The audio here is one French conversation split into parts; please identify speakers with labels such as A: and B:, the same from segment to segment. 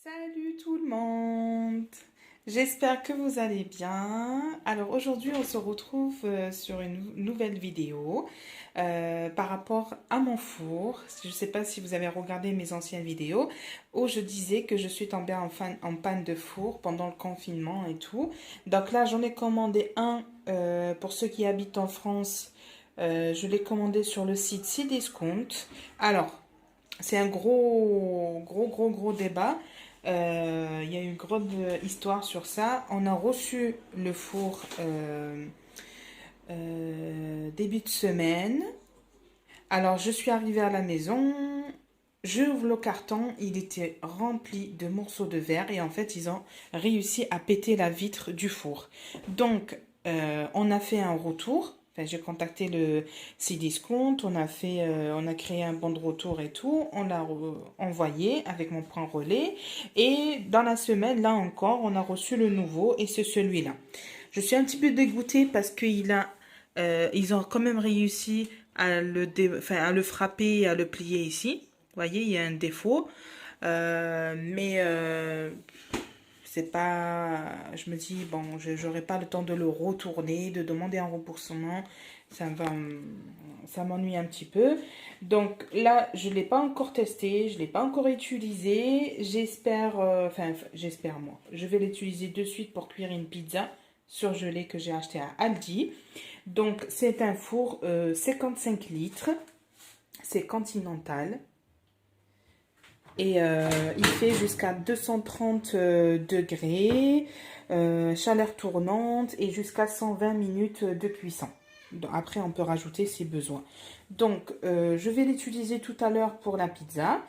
A: Salut tout le monde! J'espère que vous allez bien. Alors aujourd'hui on se retrouve sur une nouvelle vidéo par rapport à mon four. Je ne sais pas si vous avez regardé mes anciennes vidéos où je disais que je suis tombée en panne de four pendant le confinement et tout. Donc là j'en ai commandé un pour ceux qui habitent en France. Je l'ai commandé sur le site Cdiscount. Alors c'est un gros débat. Il y a eu une grande histoire sur ça. On a reçu le four début de semaine. Alors, je suis arrivée à la maison. J'ouvre le carton. Il était rempli de morceaux de verre. Et en fait, ils ont réussi à péter la vitre du four. Donc, on a fait un retour. Enfin, j'ai contacté le Cdiscount, on a créé un bon de retour et tout, on l'a envoyé avec mon point relais et dans la semaine, là encore, on a reçu le nouveau et c'est celui-là. Je suis un petit peu dégoûtée parce ils ont quand même réussi à le frapper et à le plier ici. Vous voyez, il y a un défaut, mais c'est pas, je me dis, bon, j'aurai pas le temps de le retourner, de demander un remboursement. Ça m'ennuie un petit peu. Donc là, je ne l'ai pas encore testé, je ne l'ai pas encore utilisé. J'espère moi. Je vais l'utiliser de suite pour cuire une pizza surgelée que j'ai acheté à Aldi. Donc c'est un four 55 litres. C'est continental. Et il fait jusqu'à 230 degrés, chaleur tournante et jusqu'à 120 minutes de cuisson. Après, on peut rajouter si besoin. Donc, je vais l'utiliser tout à l'heure pour la pizza.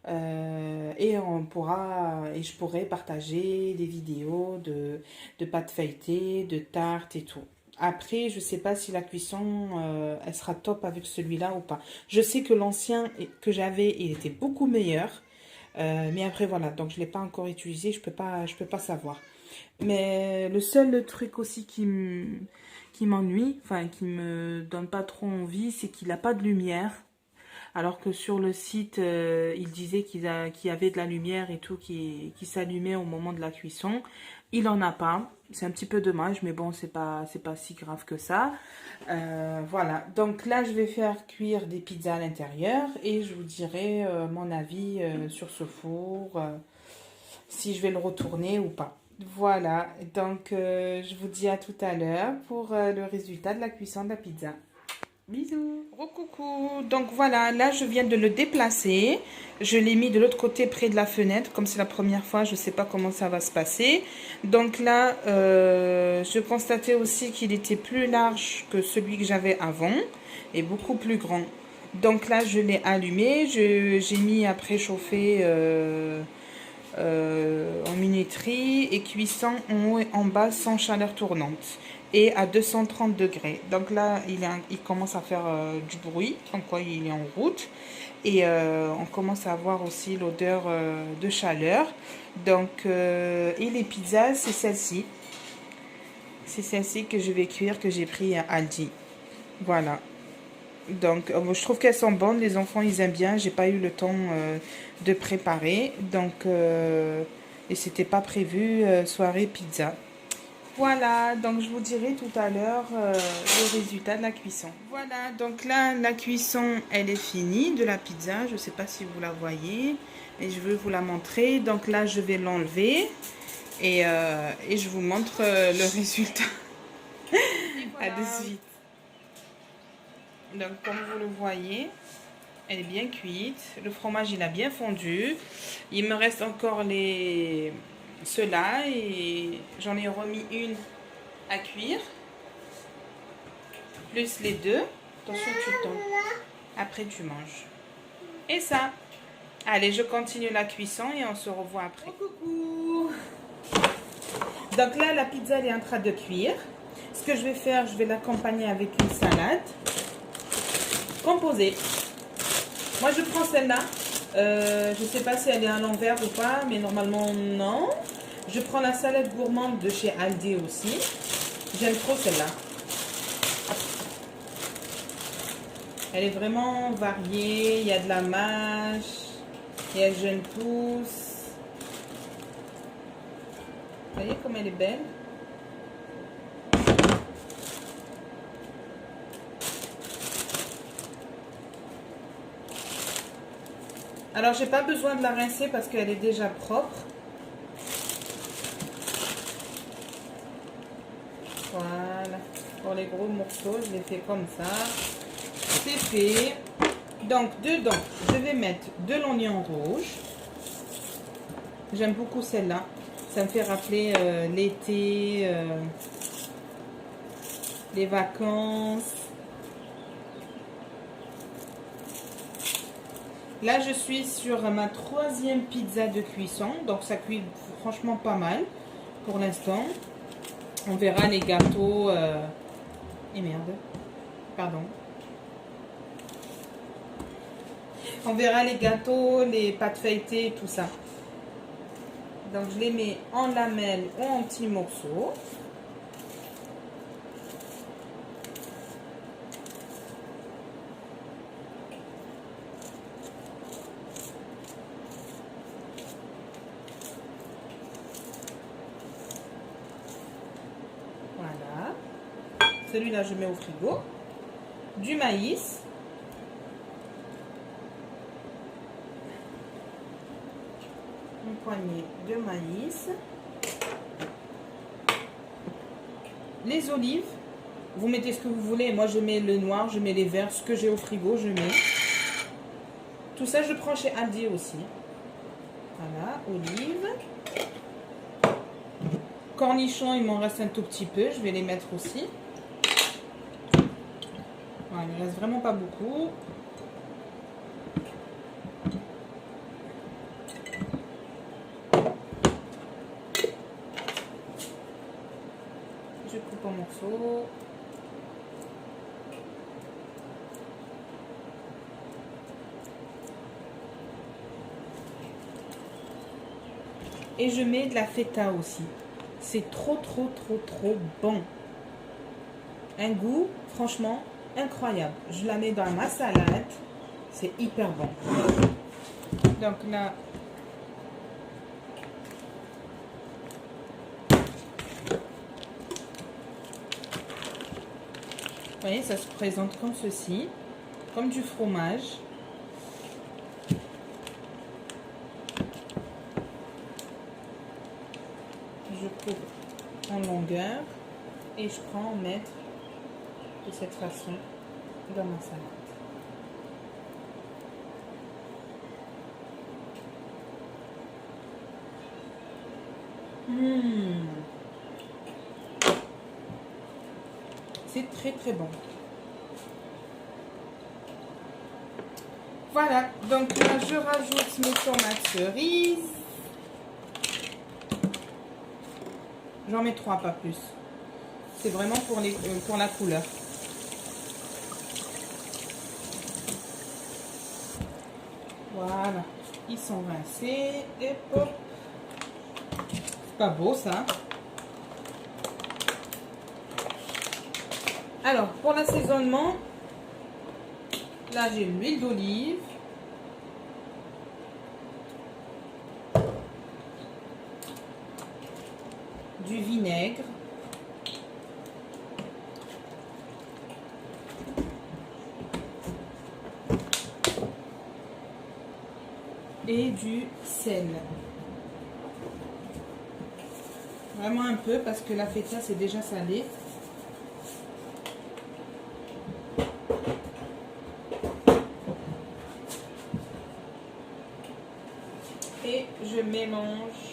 A: Et je pourrai partager des vidéos de pâtes feuilletées, de tartes et tout. Après, je ne sais pas si la cuisson, elle sera top avec celui-là ou pas. Je sais que l'ancien que j'avais, il était beaucoup meilleur. Mais après, voilà. Donc, je ne l'ai pas encore utilisé. Je peux pas savoir. Mais le seul truc aussi qui m'ennuie, enfin, qui me donne pas trop envie, c'est qu'il n'a pas de lumière. Alors que sur le site, il disait qu'il y avait de la lumière et tout qui s'allumait au moment de la cuisson. Il en a pas. C'est un petit peu dommage, mais bon, c'est pas si grave que ça. Voilà. Donc là, je vais faire cuire des pizzas à l'intérieur et je vous dirai mon avis sur ce four, si je vais le retourner ou pas. Voilà. Donc, je vous dis à tout à l'heure pour le résultat de la cuisson de la pizza. Bisous. Recoucou. Donc voilà, là je viens de le déplacer. Je l'ai mis de l'autre côté près de la fenêtre. Comme c'est la première fois, je ne sais pas comment ça va se passer. Donc là, je constatais aussi qu'il était plus large que celui que j'avais avant et beaucoup plus grand. Donc là, je l'ai allumé. J'ai mis à préchauffer en minuterie et cuisson en haut et en bas sans chaleur tournante et à 230 degrés. Donc là, il commence à faire du bruit, comme quoi il est en route. Et on commence à avoir aussi l'odeur de chaleur. Donc, et les pizzas, c'est celle-ci. C'est celle-ci que je vais cuire, que j'ai pris à Aldi. Voilà. Donc, je trouve qu'elles sont bonnes. Les enfants, ils aiment bien. J'ai pas eu le temps de préparer. Donc, et c'était pas prévu soirée pizza. Voilà, donc je vous dirai tout à l'heure le résultat de la cuisson. Voilà, donc là, la cuisson, elle est finie de la pizza. Je ne sais pas si vous la voyez, mais je veux vous la montrer. Donc là, je vais l'enlever et je vous montre le résultat. Voilà. À de suite. Donc, comme vous le voyez, elle est bien cuite. Le fromage, il a bien fondu. Il me reste encore ceux-là et j'en ai remis une à cuire. Plus les deux. Attention, tu tombes. Après, tu manges. Et ça. Allez, je continue la cuisson et on se revoit après. Oh, coucou. Donc là, la pizza elle est en train de cuire. Ce que je vais faire, je vais l'accompagner avec une salade composée. Moi, je prends celle-là. Je ne sais pas si elle est à l'envers ou pas, mais normalement, non. Je prends la salade gourmande de chez Aldi aussi. J'aime trop celle-là. Elle est vraiment variée. Il y a de la mâche, il y a jeune pousse, voyez comme elle est belle. Alors, j'ai pas besoin de la rincer parce qu'elle est déjà propre. Voilà. Pour les gros morceaux, je les fais comme ça. C'est fait. Donc, dedans, je vais mettre de l'oignon rouge. J'aime beaucoup celle-là. Ça me fait rappeler l'été, les vacances. Là, je suis sur ma 3e pizza de cuisson. Donc, ça cuit franchement pas mal pour l'instant. On verra les gâteaux. Et merde. Pardon. On verra les gâteaux, les pâtes feuilletées et tout ça. Donc, je les mets en lamelles ou en petits morceaux. Voilà. Celui-là, je mets au frigo. Du maïs. Une poignée de maïs. Les olives. Vous mettez ce que vous voulez. Moi, je mets le noir, je mets les verts. Ce que j'ai au frigo, je mets. Tout ça, je prends chez Aldi aussi. Voilà, olives. Cornichons, il m'en reste un tout petit peu. Je vais les mettre aussi. Voilà, il ne reste vraiment pas beaucoup. Je coupe en morceaux. Et je mets de la feta aussi. C'est trop bon. Un goût, franchement, incroyable. Je la mets dans ma salade. C'est hyper bon. Donc là, vous voyez, ça se présente comme ceci. Comme du fromage. Je coupe en longueur et je prends en mettre de cette façon dans ma salade. C'est très bon. Voilà, donc là je rajoute mes tomates cerises. J'en mets 3, pas plus. C'est vraiment pour la couleur. Voilà, ils sont rincés. Et hop. C'est pas beau ça. Alors, pour l'assaisonnement, là j'ai l'huile d'olive. Du vinaigre. Et du sel. Vraiment un peu parce que la feta c'est déjà salé. Et je mélange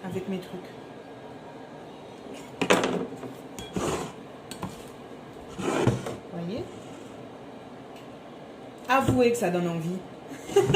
A: avec mes trucs. Voyez? Avouez que ça donne envie. Il faut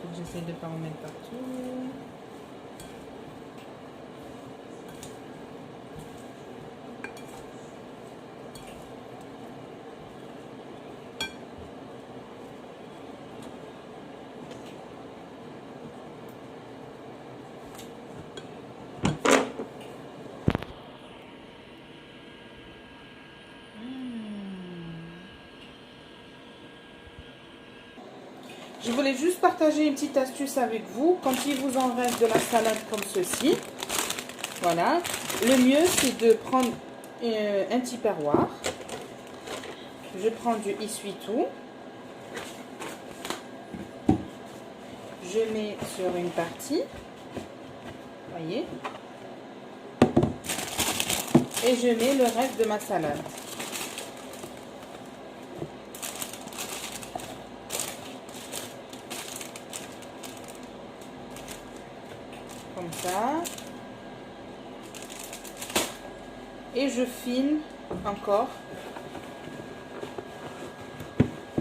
A: que j'essaie de ne pas en mettre partout. Je voulais juste partager une petite astuce avec vous. Quand il vous en reste de la salade comme ceci, voilà, le mieux c'est de prendre un petit perroir. Je prends du essuie-tout. Je mets sur une partie, voyez, et je mets le reste de ma salade. Comme ça. Et je filme encore.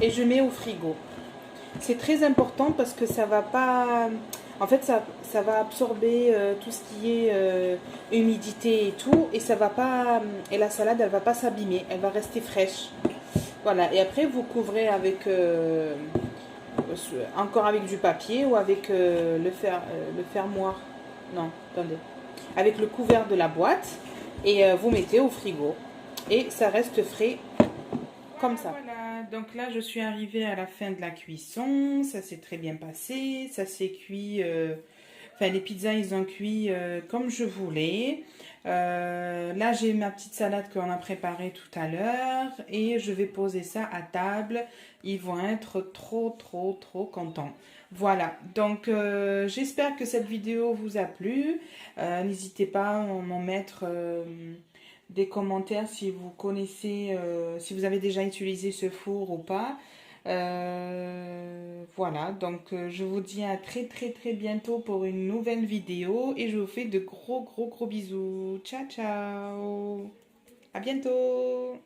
A: Et je mets au frigo. C'est très important parce que ça va pas... En fait, ça va absorber tout ce qui est humidité et tout. Et ça va pas... Et la salade, elle va pas s'abîmer. Elle va rester fraîche. Voilà. Et après, vous couvrez avec... encore avec du papier ou avec le fermoir. Non, attendez. Avec le couvert de la boîte. Et vous mettez au frigo. Et ça reste frais comme ça. Voilà, donc là je suis arrivée à la fin de la cuisson, ça s'est très bien passé, ça s'est cuit, enfin les pizzas ils ont cuit comme je voulais. Là j'ai ma petite salade qu'on a préparée tout à l'heure et je vais poser ça à table, ils vont être trop contents. Voilà, donc j'espère que cette vidéo vous a plu, n'hésitez pas à m'en mettre... des commentaires si vous connaissez, si vous avez déjà utilisé ce four ou pas. Voilà, donc je vous dis à très bientôt pour une nouvelle vidéo et je vous fais de gros bisous. Ciao, ciao. À bientôt.